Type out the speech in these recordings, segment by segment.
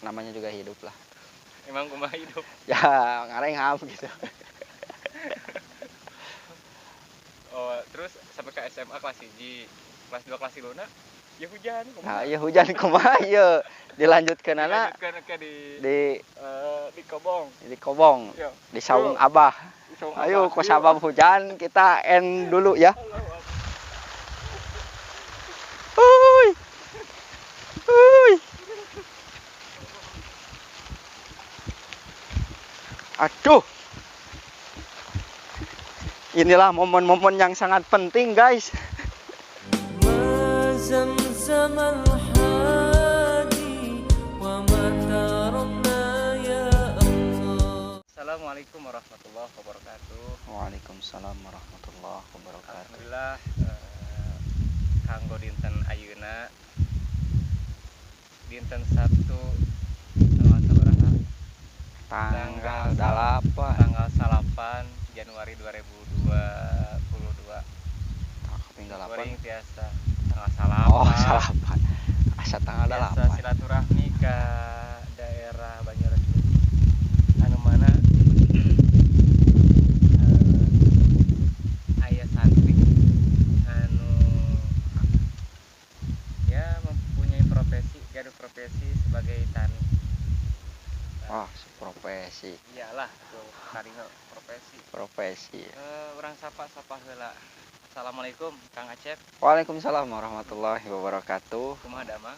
namanya juga hidup lah. Emang kumaha hidup? Ya ngarengap gitu. Oh, terus sampai ke SMA kelas 1, kelas 2 kelas 3 ya hujan kumaha? Nah, ya hujan kumaha ieu. Dilanjutkeun Dilanjutkan ke di Kobong. di Kobong, Yo. di Saung Abah. Ayo ku sabab hujan kita end dulu ya. Uy. Uy. Aduh. Inilah momen-momen yang sangat penting, guys. Assalamualaikum warahmatullahi wabarakatuh. Waalaikumsalam warahmatullahi wabarakatuh. Alhamdulillah kanggo dinten ayeuna dinten Sabtu tanggal sabaraha? Tanggal 8. Tanggal 8 Januari 2022. Tanggal 8. Goreng biasa tanggal 8. Oh, 8. Asa tanggal 8. Biasa silaturahmi ke daerah Banyuresmi. Anu mana aya santri anu ya mempunyai profesi sebagai tani. Wah, profesi. Iyalah tuh karina profesi. Urang sapa heula. Assalamualaikum Kang Acep. Waalaikumsalam warahmatullahi wabarakatuh. Kumaha damang?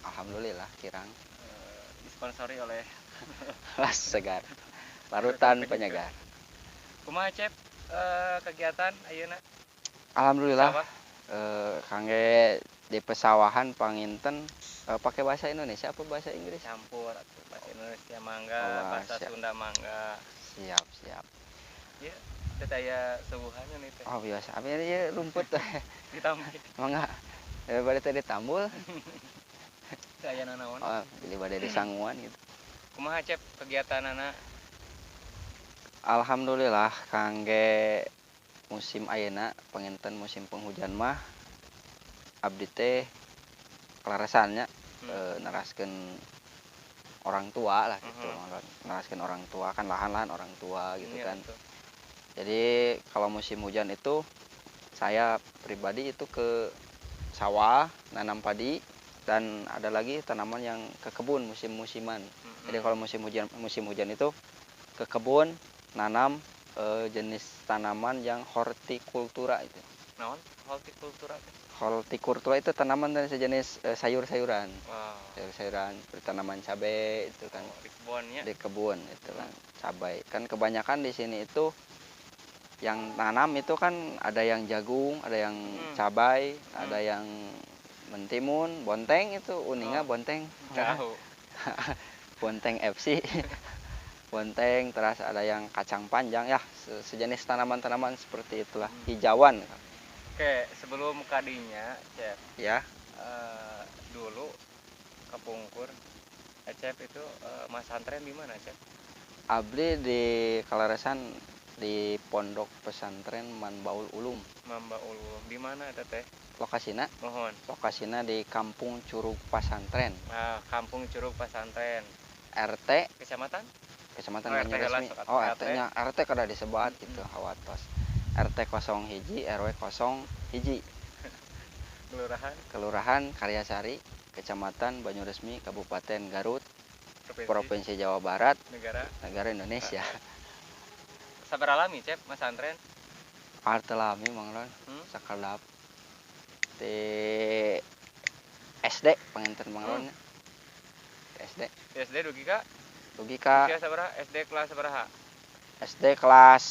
Alhamdulillah kirang. Disponsori oleh Las segar. Larutan penyegar. Kumaha Acep kegiatan ayeuna? Alhamdulillah. Kangge di pesawahan panginten pakai bahasa Indonesia apa bahasa Inggris? Campur atuh bahasa Indonesia mangga, bahasa Sunda mangga. Siap. Ya, teh aya subuhannya nih teh. Oh, biasa. Abi ieu rumput teh. Ditambih. Mangga. Bade teh ditambul. Teh aya nanaon? Oh, pilih bade disanguan gitu. Kumaha Cep kegiatanana? Alhamdulillah kangge musim ayeuna panginten musim penghujan mah abdi teh kelaresannya neraskeun orang tua lah gitu. Neraskeun orang tua kan lahan-lahan orang tua gitu kan. Betul. Jadi kalau musim hujan itu saya pribadi itu ke sawah nanam padi dan ada lagi tanaman yang ke kebun musim-musiman. Jadi kalau musim hujan itu ke kebun nanam jenis tanaman yang hortikultura itu. Naon? Hortikultura teh? Hortikultura itu tanaman dan sejenis sayur-sayuran. Wow. Sayur-sayuran seperti tanaman cabai itu kan. Di kebunnya. Di kebun itu kan cabai. Kan kebanyakan di sini itu yang nanam itu kan ada yang jagung, ada yang cabai, ada yang mentimun, bonteng itu uninga bonteng. Tahu. Bonteng FC. Bonteng, terus ada yang kacang panjang ya, sejenis tanaman-tanaman seperti itulah, hijauan. Oke, sebelum kadinya, Cep. Ya. Dulu kepungkur, Cep itu Mas Santren di mana, Cep? Abdi di Kalaresan di Pondok Pesantren Manbaul Ulum. Manbaul Ulum. Di mana ada teh? Lokasina? Mohon. Lokasina di Kampung Curug Pasantren. Nah, Kampung Curug Pasantren. RT Kecamatan Banyuresmi. Oh, RT-nya RT kada disebat gitu, hawatos. RT 01 RW 01. Kelurahan Karyasari, Kecamatan Banyuresmi, Kabupaten Garut, Provinsi Jawa Barat, Negara Indonesia. Sabar alami, Cep, Mas Santren? Artelami mangron, sakalap. Di SD panginten mangronnya. SD dugi ka? Dugi ka. SD kelas sabaraha? SD kelas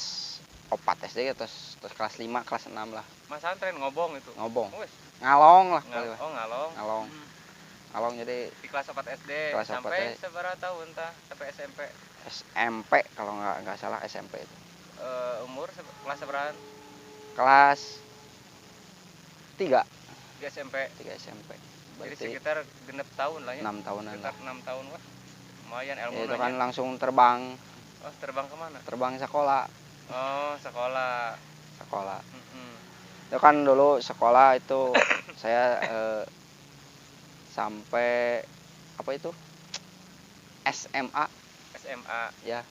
4 SD terus kelas 5 kelas 6 lah. Mas Santren ngobong itu. Ngobong. Ngalong lah kali. Oh, ngalong. Ngalong jadi di kelas 4 SD sampai sabaraha tahun tah sampai SMP? SMP kalau enggak salah SMP itu. Umur kelas sabaraha? Kelas 3 SMP. Berarti jadi sekitar genep tahun lah ya. 6 tahunan sekitar lah. 6 tahun wah. Lumayan ilmu itu kan langsung terbang. Oh, terbang kemana? Terbang sekolah. Oh, sekolah. Itu kan dulu sekolah itu saya sampai apa itu? SMA. SMA Ya.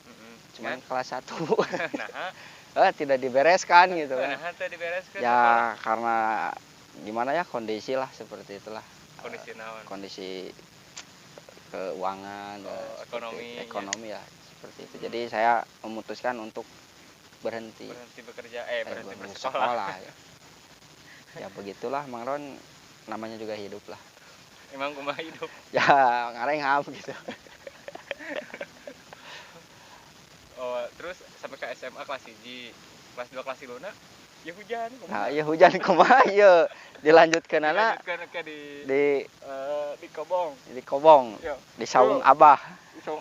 Cuman kan? kelas 1. Nah, tidak dibereskan gitu kan. nah itu dibereskan Ya karena gimana ya, kondisi lah seperti itulah. kondisi naon? Kondisi keuangan, ekonomi ya seperti itu. Jadi saya memutuskan untuk berhenti bekerja, berhenti bersekolah ya. Ya begitulah Mang Ron, namanya juga hidup lah. Emang kumaha hidup? Ya ngarengap gitu. Oh, terus sampai ke SMA kelas 1, kelas 2 kelas 3 ya hujan kumaha? Nah, ya hujan kumaha ya. Dilanjutkan anak ke di Kobong. Di Kobong. Yo. Di Saung Abah.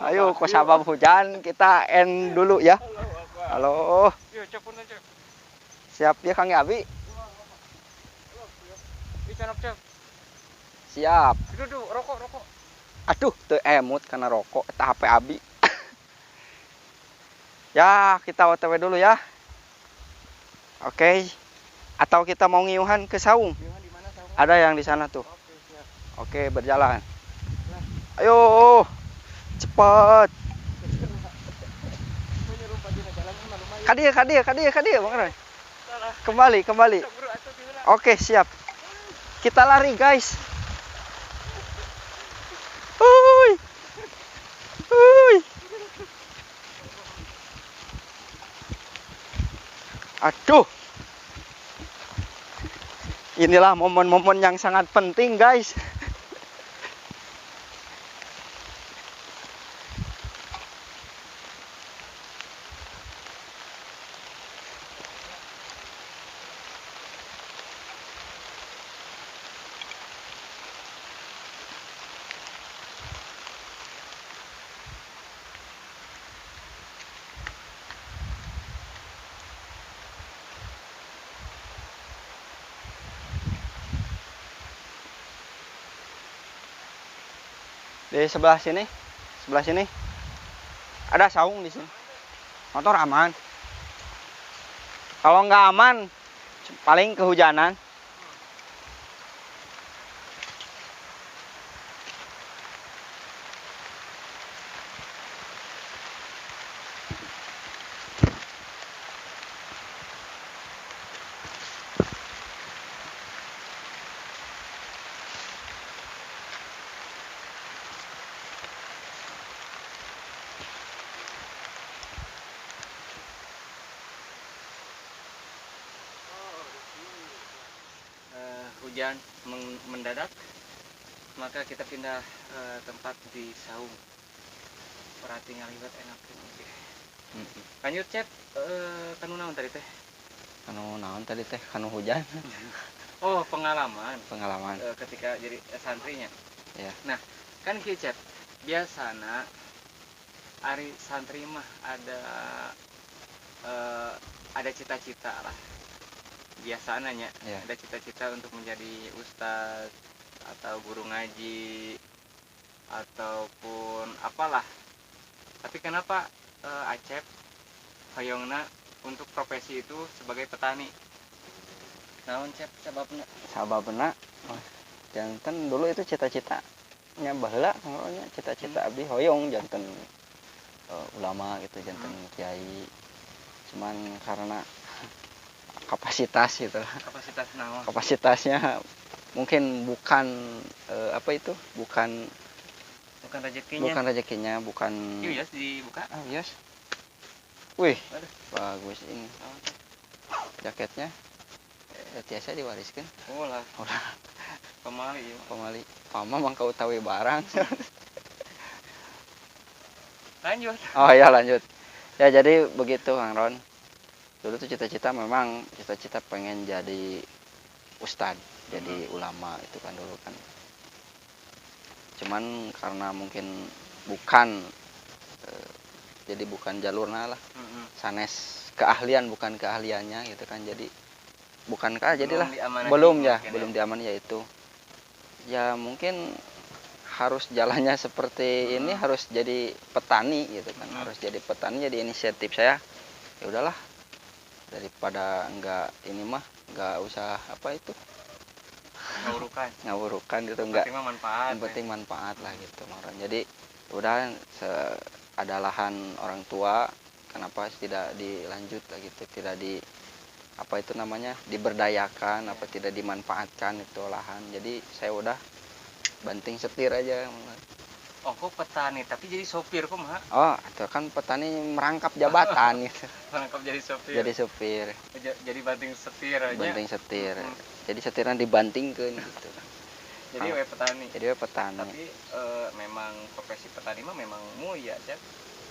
Ayo ku sabab hujan kita end dulu ya. Halo. Yo, cepun aja. Siap ya Kang Abi? Cep. Siap. Duh, rokok. Aduh, teu emut karena rokok eta HP Abi. Ya, kita OTW dulu ya. Oke. Atau kita mau ngiuhan ke saung? Ngiuhan di mana saung? Ada yang di sana tuh. Oke, siap. Oke, berjalan. Ayo. Cepat. Kadia, Bang Ron. Kembali. Oke, siap. Kita lari, guys. Uy. Aduh. Inilah momen-momen yang sangat penting, guys. Di sebelah sini ada saung di sini. Motor aman. Kalau nggak aman, paling kehujanan. Hujan mendadak, maka kita pindah tempat di saung. Perhati ngaliwat enak. Lanjut Cep, kanu naon tadi teh? Kanu hujan. Oh, pengalaman. Ketika jadi santrinya. Ya. Nah, kan kieu Cep, biasana ari santri mah ada cita-cita lah. Biasanya ya. Ada cita-cita untuk menjadi ustadz atau guru ngaji ataupun apalah. Tapi kenapa Acep hoyongna untuk profesi itu sebagai petani? Naon Cep sababna? Janten dulu itu cita-citanya baheula ngoronya cita-cita abdi hoyong janten ulama gitu, janten kiai. Cuman karena kapasitas gitu. Kapasitas naon? Kapasitasnya mungkin bukan bukan rezekinya, bukan. Yes, dibuka. Yes. Wih, bagus ini. Jaketnya biasa diwariskan. Oh lah. Pamali. Pama mangka utawi barang. Lanjut. Oh ya, lanjut. Ya jadi begitu Kang Ron. Dulu tuh cita-cita pengen jadi ustadz, jadi ulama itu kan dulu kan. Cuman karena mungkin bukan jalurnya lah. Sanes keahlian bukan keahliannya gitu kan. Jadi belum diaman yaitu. Ya mungkin harus jalannya seperti ini, harus jadi petani gitu kan. Harus jadi petani, jadi inisiatif saya. Ya udahlah. Daripada enggak usah ngawurukan gitu, enggak. Yang penting manfaat lah gitu Mang Ron. Jadi udah ada lahan orang tua, kenapa tidak dilanjut gitu, tidak di apa itu namanya diberdayakan, apa tidak dimanfaatkan itu lahan. Jadi saya udah banting setir aja. Oh, kok petani tapi jadi sopir kok mah? Oh, itu kan petani merangkap jabatan gitu. Merangkap jadi sopir. Jadi sopir. Jadi banting setir aja. Banting setir. Jadi setirnya dibantingkeun gitu. Jadi we petani. Jadi we petani. Tapi memang profesi petani mah memang mulia, Cep.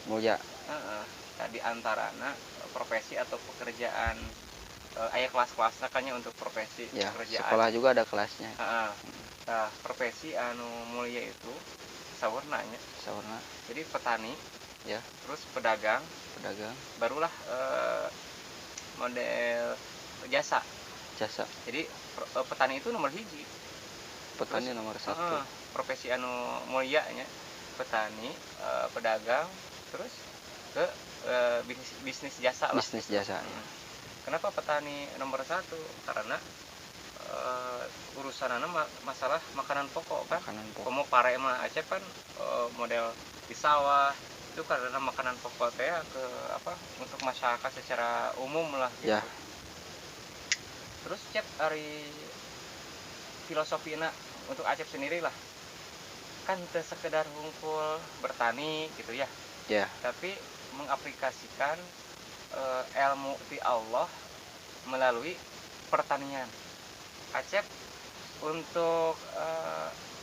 Mulia. Di antarana profesi atau pekerjaan aya kelas-kelasnya kayaknya untuk profesi ya, pekerjaan. Sekolah juga ada kelasnya. Nah, profesi anu mulia itu sawarnanya. Sawarna. Jadi petani, ya. Terus pedagang, barulah model jasa. Jadi petani itu nomor hiji. Petani terus, nomor satu. Profesi anu mulia nya petani, pedagang, terus ke bisnis jasa lah. Bisnis jasa. Kenapa petani nomor satu? Karena urusanana masalah makanan pokok kan. Komo pare mah Aceh kan model di sawah itu karena makanan pokok teh ke apa untuk masyarakat secara umum lah gitu. Ya. Terus Cep dari filosofina untuk Aceh sendiri lah kan tidak sekedar ngumpul bertani gitu ya. Ya. Tapi mengaplikasikan ilmu di Allah melalui pertanian. Acep untuk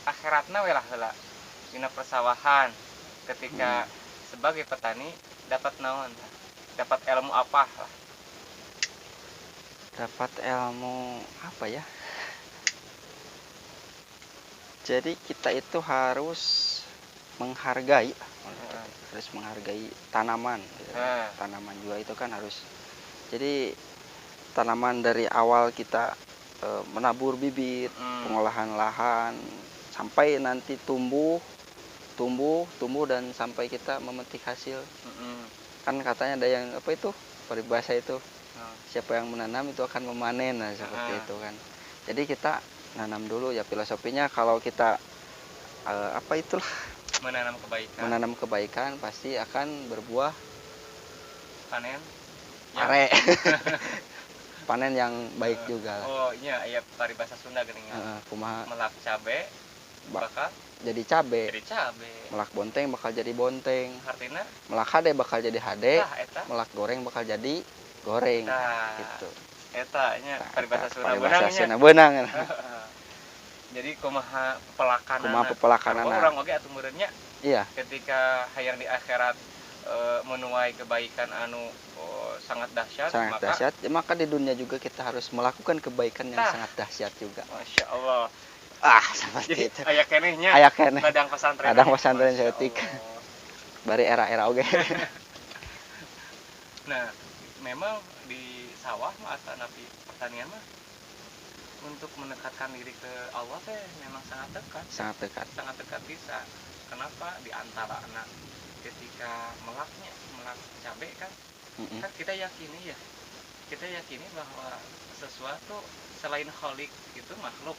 akhiratna we lah heula dina persawahan ketika sebagai petani dapat naon? Dapat ilmu apa lah? Dapat ilmu apa ya? Jadi kita itu harus menghargai tanaman gitu. Tanaman juga itu kan harus. Jadi tanaman dari awal kita menabur bibit, pengolahan lahan sampai nanti tumbuh dan sampai kita memetik hasil. Kan katanya ada yang apa itu peribahasa itu, siapa yang menanam itu akan memanen, nah seperti itu kan. Jadi kita nanam dulu ya, filosofinya kalau kita apa itulah menanam kebaikan pasti akan berbuah panen pare. Panen yang baik juga. Oh iya, paribasa Sunda geuning. Kumaha melak cabe bakal jadi cabe. Melak bonteng bakal jadi bonteng. Artinya melak hade bakal jadi hade. Melak goreng bakal jadi goreng. Gitu. Eta nya paribasa Sunda beunang. Jadi kumaha pepelakanana. Orang oge atuh meureunnya. Iya. Ketika hayang di akhirat menuai kebaikan anu sangat dahsyat, maka di dunia juga kita harus melakukan kebaikan yang sangat dahsyat juga. Masya Allah. Seperti itu. Aya kenehnya. Ladang pesantren seetik. Bari era-era oge. Nah, memang di sawah mah atanapi pertanian mah untuk mendekatkan diri ke Allah teh memang sangat dekat. Sangat dekat bisa. Kenapa? Di antara anak ketika melak cabai kan kita yakini bahwa sesuatu selain Khalik itu makhluk.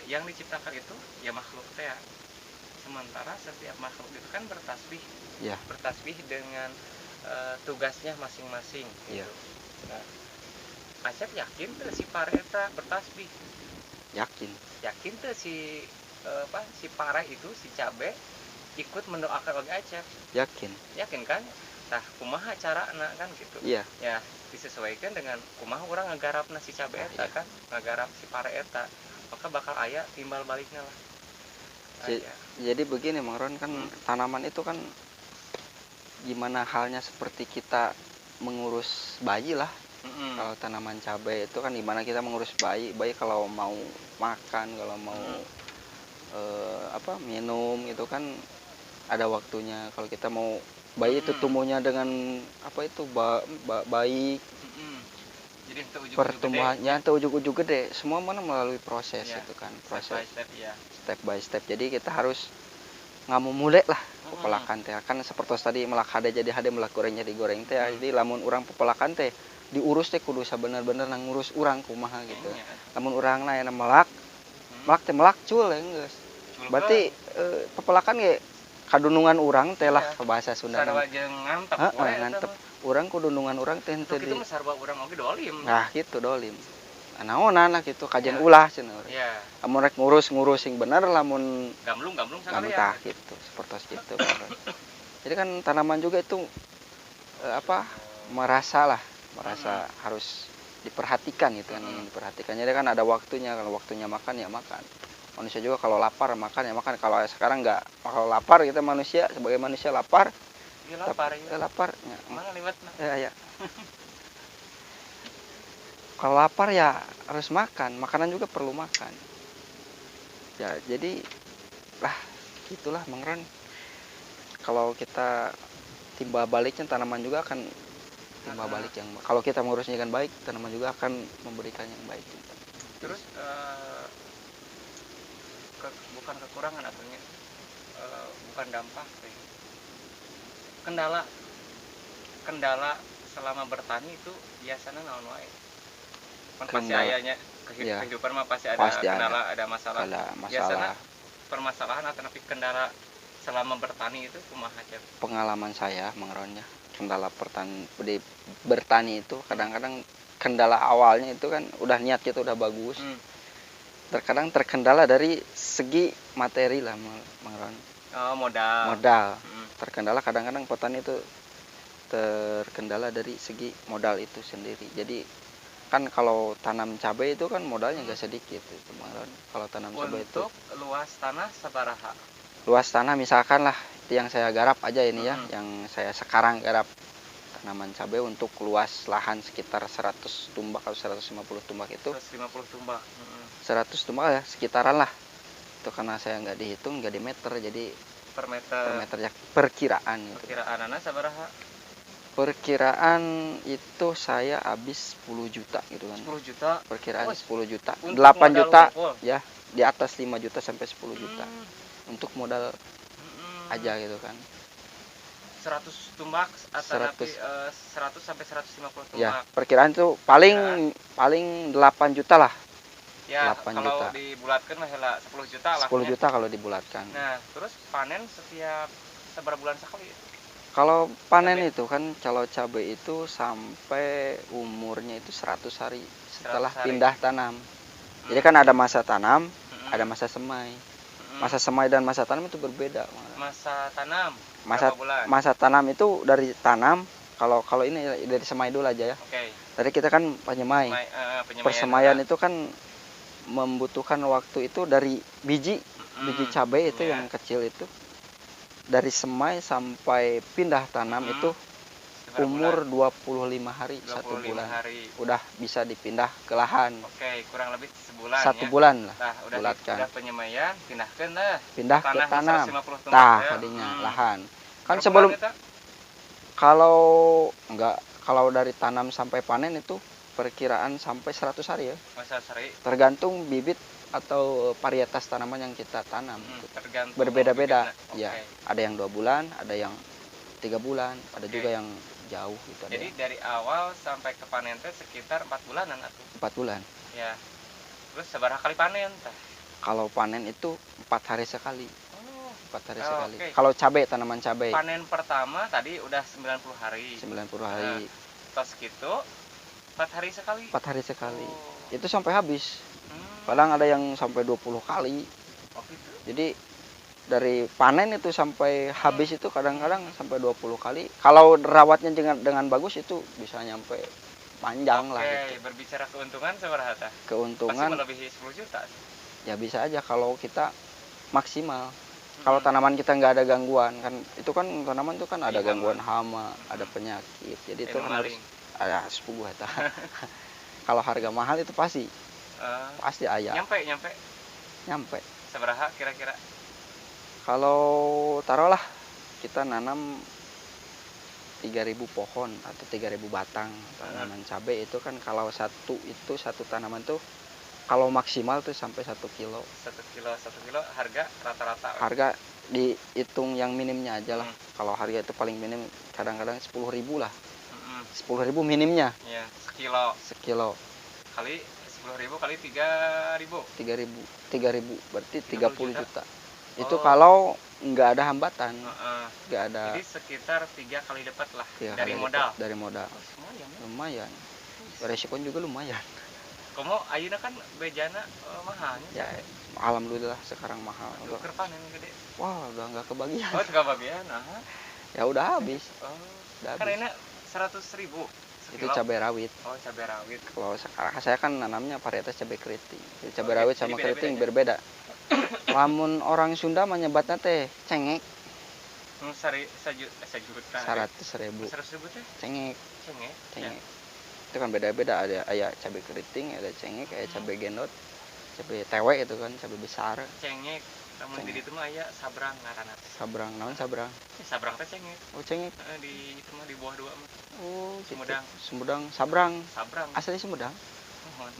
Yang diciptakan itu ya makhluk teh. Sementara setiap makhluk itu kan bertasbih. Bertasbih dengan tugasnya masing-masing gitu. Nah, Acep yakin tuh si pare eta bertasbih? Yakin tuh si pare itu si cabe ikut mendoakan oleh Acep? Yakin kan? Tah kumaha carana kan gitu. Ya disesuaikan dengan kumaha orang ngagarapna si cabe eta kan, ngagarap si pare eta, maka bakal aya timbal baliknya lah. Jadi begini Mang Ron, kan tanaman itu kan gimana halnya seperti kita mengurus bayi lah. Kalau tanaman cabai itu kan gimana kita mengurus bayi kalau mau makan, kalau mau minum itu kan ada waktunya. Kalau kita mau bayi itu tumbuhnya dengan baik, jadi pertumbuhannya itu ujung-ujung gede, semua mana melalui proses itu kan, proses step by step. Jadi kita harus nggak mau mulai lah pepelakan teh kan seperti tadi melak hade jadi hade, melak goreng jadi goreng teh. Jadi lamun orang pepelakan teh diurus teh kudu sabener-bener ngurus urang kumaha gitu. Lamun urang na melak teh melak cul ya geus. Berarti pepelakan ge kadunungan urang teh lah bahasa Sunda. Sarua jeung ngantep we. Ngantep. Urang kudunungan urang teh henteu di. Kitu mah sarua urang oge dolim. Nah, gitu dolim. Naonan lah gitu kajian ulah cenah urang. Iya. Amun rek ngurus sing bener lamun gamblung sakalian. Tah gitu, sepertos gitu. Jadi kan tanaman juga itu merasa harus diperhatikan gitu kan, diperhatikan. Jadi kan ada waktunya, kalau waktunya makan ya makan. Manusia juga kalau lapar makan ya makan. Kalau sekarang kalau lapar kita manusia sebagai manusia lapar. Iya lapar. Lapar. Ya. Mana liwatna? Ya. Kalau lapar ya harus makan, makanan juga perlu makan. Ya jadi gitulah Mang Ron. Kalau kita timbal baliknya tanaman juga akan timbal balik yang kalau kita mengurusnya dengan baik, tanaman juga akan memberikan yang baik. Terus bukan kekurangan artinya bukan dampak kendala selama bertani itu biasanya naon wae kan pasti ayahnya kehidupan mah pasti ada kendala ada masalah biasanya permasalahan atau kendala selama bertani itu kumaha aja pengalaman saya mengeronnya kendala bertani itu kadang-kadang kendala awalnya itu kan udah niat kita udah bagus terkadang terkendala dari segi materi lah Mang modal terkendala kadang-kadang petani itu terkendala dari segi modal itu sendiri. Jadi kan kalau tanam cabai itu kan modalnya gak sedikit itu Mang Ron. Kalau tanam cabai itu luas tanah sabaraha? Luas tanah misalkan lah itu yang saya garap aja ini ya, yang saya sekarang garap tanaman cabai untuk luas lahan sekitar 100 tumbak atau 150 tumbak itu. 150 tumbak. 100 tumbak ya sekitaran lah. Itu karena saya nggak dihitung, nggak di meter jadi per meter ya perkiraan gitu. Perkiraanana sabaraha? Perkiraan itu saya habis 10 juta gitu kan. 10 juta? Perkiraan 10 juta. 8 juta ya, di atas 5 juta sampai 10 juta. Untuk modal aja gitu kan. 100 tumbak atau 100 sampai 150 tumbak. Ya, perkiraan itu paling 8 juta lah. Ya, kalau dibulatkan lah 10 juta lah. 10 juta kalau dibulatkan. Nah, terus panen setiap seberapa bulan sekali? Kalau panen cabai. Itu kan kalau cabai itu sampai umurnya itu 100 hari setelah 100 hari. Pindah tanam. Jadi kan ada masa tanam, ada masa semai. Masa semai dan masa tanam itu berbeda. Masa tanam masa tanam itu dari tanam, kalau ini dari semai dulu aja ya. Oke. Tadi kita kan penyemai. Persemaian itu kan membutuhkan waktu itu dari biji cabai itu yang kecil itu. Dari semai sampai pindah tanam itu umur 25 hari, 1 bulan. Udah bisa dipindah ke lahan. Oke, kurang lebih sebulan 1 bulan lah. Nah, udah penyemaian, pindahkan lah. Pindah ke tanam. Tadinya lahan. Kan sebelum kalau dari tanam sampai panen itu perkiraan sampai 100 hari ya. 100 hari. Tergantung bibit atau varietas tanaman yang kita tanam. Berbeda-beda. Ya, ada yang 2 bulan, ada yang 3 bulan, ada juga yang jauh gitu. Jadi dari awal sampai ke panen teh sekitar 4 bulanan atuh. 4 bulan. Ya. Terus seberapa kali panen teh? Kalau panen itu 4 hari sekali. 4 hari sekali. Kalau cabai, tanaman cabai. Panen pertama tadi udah 90 hari. 90 hari. Terus gitu 4 hari sekali. 4 hari sekali. Itu sampai habis. Kadang ada yang sampai 20 kali. Gitu. Jadi dari panen itu sampai habis itu kadang-kadang sampai 20 kali. Kalau rawatnya dengan bagus itu bisa nyampe panjang lah gitu. Berbicara keuntungan seberapa? Keuntungan pasti melebihi 10 juta. Ya bisa aja kalau kita maksimal. Kalau tanaman kita nggak ada gangguan kan, itu kan tanaman itu kan ada gangguan hama, ada penyakit. Jadi itu kan harus ada sepugu eta. Kalau harga mahal itu pasti ayah. Nyampe. Seberapa kira-kira? Kalau taruhlah kita nanam 3.000 pohon atau 3.000 batang tanaman cabai itu kan kalau satu tanaman tuh kalau maksimal tuh sampai 1 kilo. 1 kilo harga rata-rata. Harga dihitung yang minimnya aja lah. Kalau harga itu paling minim kadang-kadang 10.000 lah. 10.000 minimnya. Iya, sekilo. Kali 10.000 kali 3.000. 3.000 berarti 30 juta. Itu kalau nggak ada hambatan, nggak ada. Jadi sekitar 3 kali lipat lah 3 dari kali modal. lipat dari modal. Lumayan. Resiko juga lumayan. Kamu ayeuna kan bejana mahalnya. Ya, alhamdulillah sekarang mahal. Tuker panen gede. Wah, udah nggak kebagian. Oh, nggak kebagian. Ya udah habis. Udah kan ini 100.000. Itu cabai rawit. Oh, cabai rawit. Kalau sekarang saya kan nanamnya varietas cabai keriting. Jadi cabai rawit sama keriting berbeda. Lamun orang Sunda menyebutnya teh cengek. Sejuta. 100.000. 100.000 teh? Cengek. Ya. Itu kan beda-beda, ada cabai keriting, ada cengek, ada cabai gendot, cabai tewek itu kan cabai besar. Cengek. Namun di itu mah aya sabrang ngaranna. Sabrang, naon sabrang? Sabrang teh cengek. Oh, cengek. Di itu mah di buah 2 mah. Oh, Sumedang. Sumedang, sabrang. Sabrang. Asli Sumedang.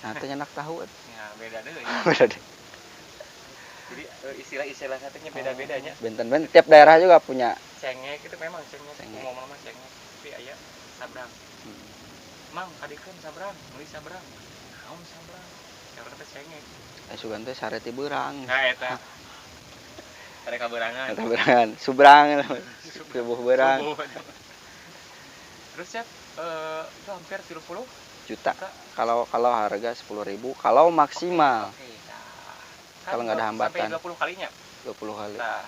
Nah, teh nyenak tahu. Ya, beda deui. Beda deh. Jadi istilah-istilah katanya beda-bedanya. Benten-benten tiap daerah juga punya. Cengek itu memang cengek. Ngomong mah cengek. Tapi aya sabrang. Mang, kadikeun sabrang, meuli sabrang. Naon sabrang? Cara teh cengek. Sugan teh sare ti beurang. Nah, eta. Sare kaberangan. Eta beurang, subrang. Subuh beurang. Terus ya itu hampir 30 juta. Kalau harga 10.000, kalau maksimal. Oke, nah. Kalau nggak ada hambatan. Sampai 20 kalinya. 20 kali. Nah,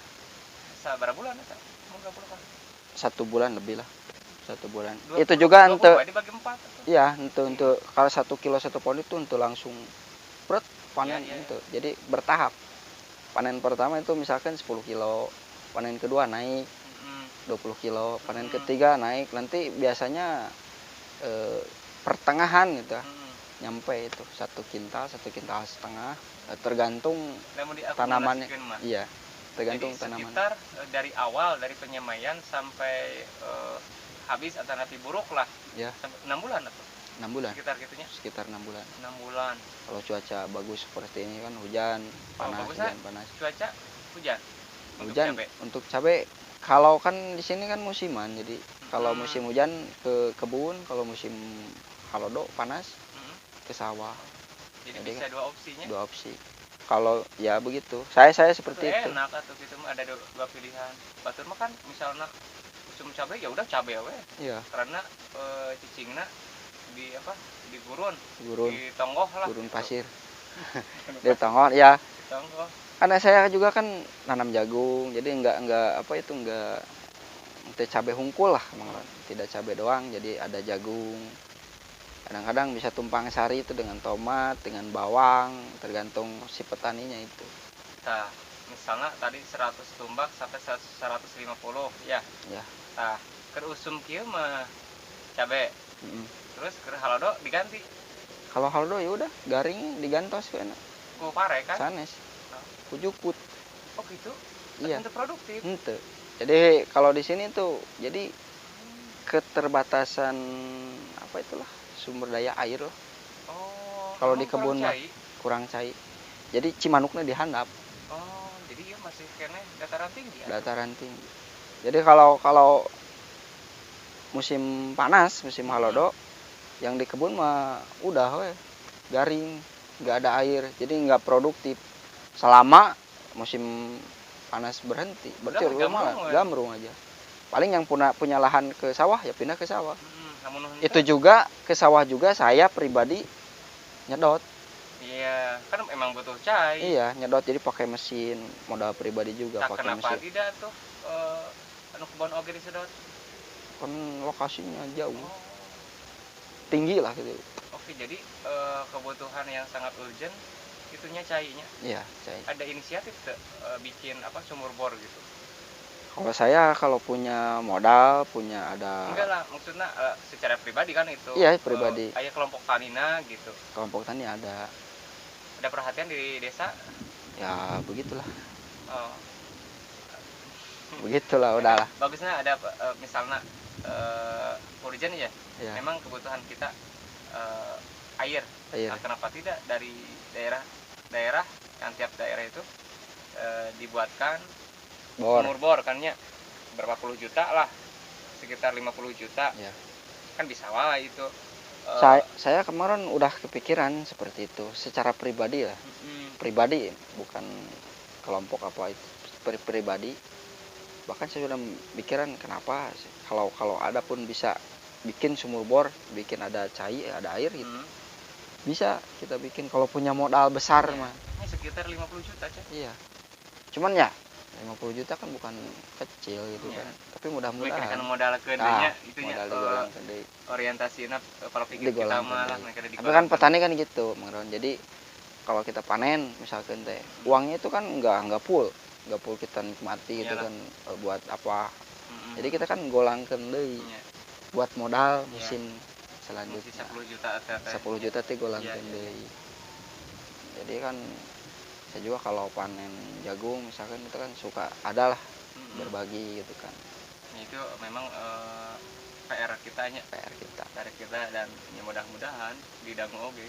sabar bulan eta? 20 kali. 1 bulan lebih lah. 1 bulan. 20, itu juga untuk dibagi 4. Iya, untuk kalau 1 kilo 1 pon itu untuk langsung panen itu. Jadi bertahap. Panen pertama itu misalkan 10 kilo, panen kedua naik 20 kilo, panen ketiga naik, nanti biasanya pertengahan gitu. Nyampe itu 1 kintal, 1,5 kintal, tergantung tanamannya. Iya, tergantung tanaman. Sekitar dari awal, dari penyemaian sampai habis atau nanti buruk lah. Ya. 6 bulan atau? 6 bulan. Sekitar 6 bulan. 6 bulan. Kalau cuaca bagus seperti ini kan hujan, panas, hujan panas. Cuaca hujan. Hujan untuk cabai. Kalau kan di sini kan musiman, jadi kalau musim hujan ke kebun, kalau musim halodo panas ke sawah. Jadi bisa dua opsinya. 2 opsi. Kalau ya begitu. Saya seperti itu. Enak atau gitu mah ada 2 pilihan. Batur mah kan misalnya musim cabai ya udah cabai we. Iya. Karena cicingna di gurun. Di tonggoh lah. Gurun pasir. Di tonggoh ya. Tonggoh. Karena saya juga kan nanam jagung, jadi enggak cabai hungkul lah, tidak cabai doang, jadi ada jagung. Kadang-kadang bisa tumpang sari itu dengan tomat, dengan bawang, tergantung si petaninya itu. Nah, misalnya tadi 100 tumbak sampai 150 ya. Ya. Nah, ke usum kieu mah cabai. Terus ke halodo diganti. Kalau halodo ya udah garing digantos kan. Ku pare kan? Sanes. Kujukut. Oh gitu. Iya. Untuk produktif. Ente. Jadi kalau di sini tuh jadi keterbatasan apa itulah sumber daya air loh. Oh. Kalau di kebun mah kurang cai. Jadi Cimanuknya dihandap. Oh, jadi ya masih kene dataran tinggi ya. Dataran tinggi. Jadi kalau musim panas, musim halodo yang di kebun mah udah we garing, nggak ada air. Jadi nggak produktif. Selama musim panas berhenti, berarti gamrung aja. Paling yang punya lahan ke sawah ya pindah ke sawah. Itu juga ke sawah juga saya pribadi nyedot. Iya, kan emang butuh cai. Iya, nyedot jadi pakai mesin, modal pribadi juga pakai mesin. Kenapa tidak tuh kebun oge disedot? Kan lokasinya jauh. Tinggi lah gitu. Oke, jadi kebutuhan yang sangat urgent itunya cainya. Iya, cai. Ada inisiatif bikin sumur bor gitu. Kalau saya punya modal, ada. Enggak lah, maksudnya secara pribadi kan itu. Iya, pribadi. Aya kelompok tanina gitu. Kelompok tani ada. Ada perhatian di desa? Ya, begitulah. Oh. Begitulah udahlah. Bagusnya ada misalnya urgent ya. Memang kebutuhan kita air. Nah, kenapa tidak dari daerah yang tiap daerah itu dibuatkan sumur bor kan ya berapa puluh juta lah, sekitar 50 juta ya. Kan bisa lah itu. Saya kemarin udah kepikiran seperti itu secara pribadi lah. Pribadi bukan kelompok apa itu. pribadi, bahkan saya sudah pikiran kenapa kalau ada pun bisa bikin sumur bor, bikin ada ada air gitu. Bisa kita bikin kalau punya modal besar mah. Ini sekitar 50 juta, Cak. Iya. Cuman ya 50 juta kan bukan kecil gitu kan. Tapi mudah-mudahan kan modal kedenya itunya modal orientasina kalau pikir kita malah mereka di. Tapi kan petani kan gitu, Mang Ron. Jadi kalau kita panen misalkan teh, uangnya itu kan enggak full kita nikmati gitu kan buat apa. Jadi kita kan golangkeun deui buat modal musim selanjutnya. 10 juta 10 juta teh golangkeun deui. Jadi kan saya juga kalau panen jagung misalkan itu kan suka adalah berbagi gitu kan. Itu memang PR kita dan ya mudah-mudahan didangu oge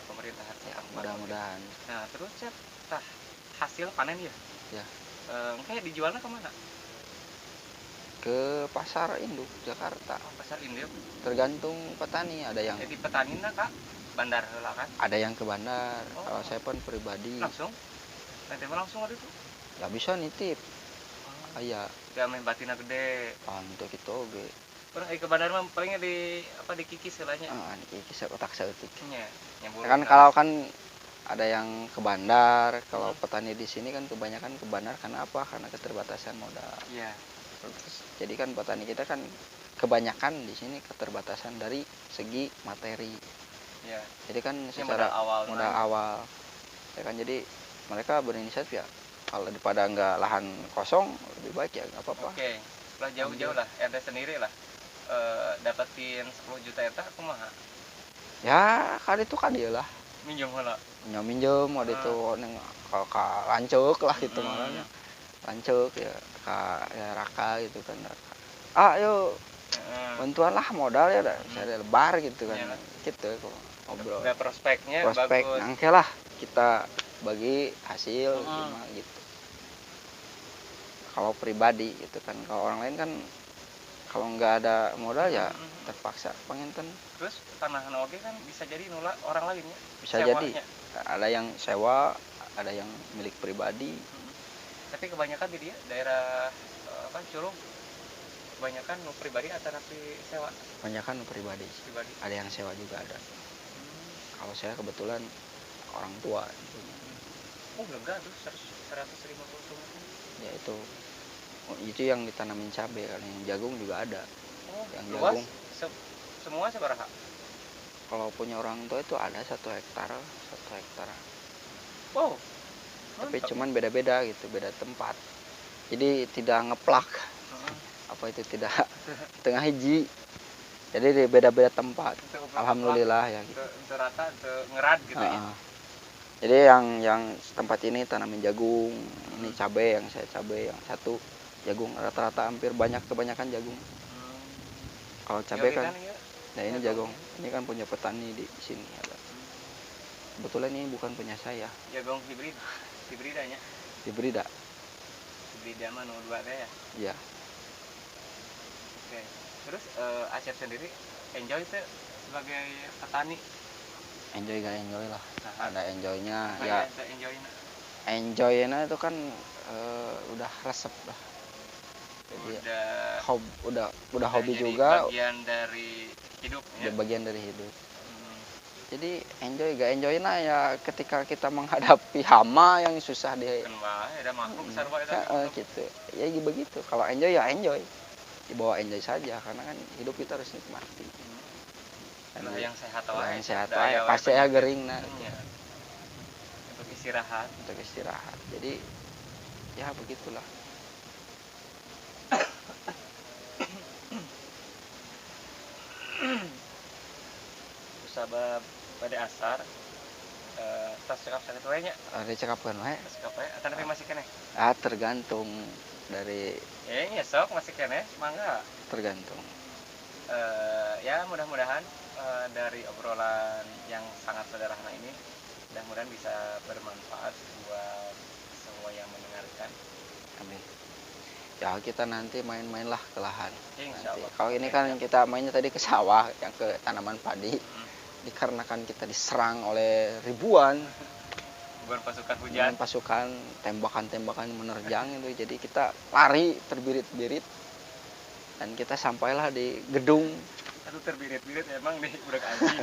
pemerintahan mudah-mudahan. Nah terus tah hasil panen ya kayak dijualnya kemana? Ke pasar induk Jakarta. Pasar induk tergantung petani, ada yang jadi petani Kak bandar heula kan, ada yang ke bandar. Kalau saya pun pribadi langsung nanti langsung ada itu ya bisa nitip aya ya main batina gede untuk itu oge. Orang ke bandar mah palingnya di dikikis heulanya dikikis otak saeutik kan. Kalau kan ada yang ke bandar, kalau petani di sini kan kebanyakan ke bandar karena apa? Karena keterbatasan modal. Iya. Jadi kan petani kita kan kebanyakan di sini keterbatasan dari segi materi. Iya. Jadi kan secara modal awal. Ya kan jadi mereka berinisiatif ya kalau daripada enggak lahan kosong lebih baik ya enggak apa-apa. Oke. Lah jauh-jauh lah, ente sendiri lah dapetin 10 juta eta kumaha? Ya, kan itu kan dia lah. Minjem heula. Minjem waktu itu neng ka lanceuk lah gitu malahnya. Lanceuk ya ka ya Raka gitu kan. Ayo bantuan lah modal ya saya lebar gitu kan. Gitu kok ngobrol. Udah prospeknya bagus. Nangke lah kita bagi hasil gimana gitu. Kalau pribadi gitu kan, kalau orang lain kan kalau nggak ada modal ya terpaksa pengenten. Terus tanah oge kan bisa jadi nolak orang lain ya. Bisa jadi. Ada yang sewa, ada yang milik pribadi. Tapi kebanyakan di dia daerah Curug kebanyakan pribadi atau tapi sewa? Kebanyakan pribadi. Ada yang sewa juga ada. Kalau saya kebetulan orang tua. Oh enggak tuh 150 tuh. Ya itu yang ditanamin cabai, kan yang jagung juga ada. Yang luas, jagung semua seberapa? Kalau punya orang tua itu ada 1 hektar. Wow. Tapi cuman beda-beda gitu, beda tempat. Jadi tidak ngeplak. Apa itu tidak tengah hiji. Jadi beda-beda tempat. Alhamdulillah ya gitu. Rata ngerad gitu ya. Jadi yang tempat ini tanamin jagung, ini cabai, yang saya cabai, yang satu jagung. Rata-rata hampir kebanyakan jagung. Kalau cabai kan, nah ini jagung. Ini kan punya petani di sini ada. Kebetulan ini bukan punya saya. Jagung hibridanya. Hibrida mah 02 teh ya. Iya. Oke. Terus Acep sendiri enjoy tuh sebagai petani? Enjoy lah. Ada enjoynya ya. Enjoynya itu kan udah resep lah. Jadi udah hobi juga. Bagian dari hidup ya. Bagian dari hidup. Jadi gak enjoy ya ketika kita menghadapi hama yang susah ada makhluk besar gitu. Ya begitu. Kalau enjoy ya enjoy. Dibawa enjoy saja karena kan hidup kita harus nikmati. Yang sehat pasti ya gering nah. Untuk istirahat. Jadi ya begitulah. Sabab pada asar tas cekap sakit wae nya. Dicekapkeun wae. Tapi masih kene. Tergantung dari sok masih kene, mangga. Tergantung. Ya mudah-mudahan dari obrolan yang sangat sederhana ini mudah-mudahan bisa bermanfaat buat semua yang mendengarkan. Amin. Ya kita nanti main-main lah ke lahan. Kalau ini kan kita mainnya tadi ke sawah, yang ke tanaman padi. Dikarenakan kita diserang oleh ribuan bukan pasukan hujan. Dengan pasukan tembakan-tembakan menerjang itu. Jadi kita lari terbirit-birit dan kita sampailah di gedung. Aduh terbirit-birit emang nih udah anjing.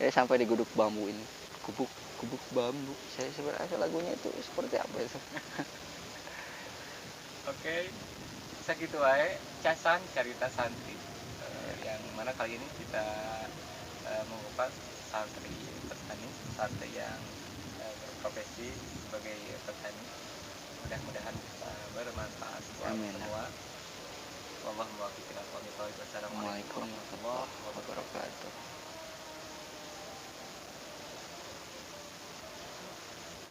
Sampai di guduk bambu ini. Gubuk bambu. Saya sebenarnya lagunya itu seperti apa itu? Oke. Segitu aja casan cerita Santi yang mana kali ini kita mengupas santri petani, santri yang berprofesi sebagai petani. Mudah-mudahan bisa bermanfaat buat